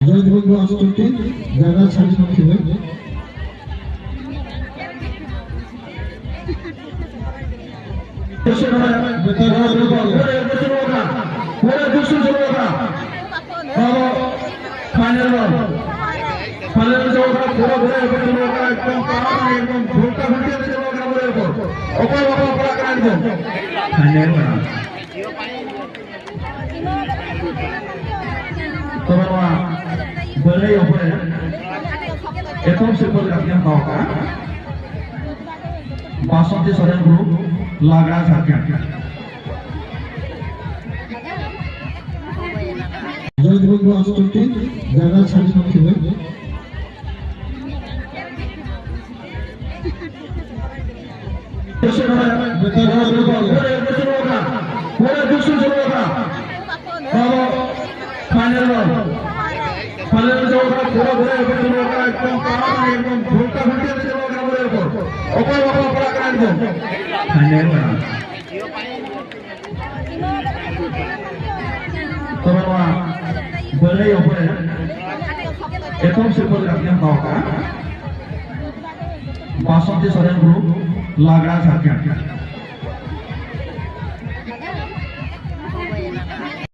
জয়ন্ত বন্ধু অষ্টমটি জায়গা ছাড়ি নথিবে फाइनल जगह पूरा घुरे एकदम पारा एकदम घुरता घुरते जगह बोले को ऊपर ऊपर पड़ा कर दो फाइनल तो बाबा बोले ऊपर एकदम सिंपल रखना होगा बासंती सोरेन ग्रुप लागड़ा झारखंड জয়ন্ত বন্ধু অষ্টমটি জায়গা ছাড়ি নথিবে फाइनल जगह पूरा घुरे एकदम पारा एकदम घुरता घुरते जगह बोले को ऊपर ऊपर पड़ा कर दो फाइनल तो बाबा बोले ऊपर एकदम सिंपल रखना होगा बासंती सोरेन ग्रुप लागड़ा झारखंड।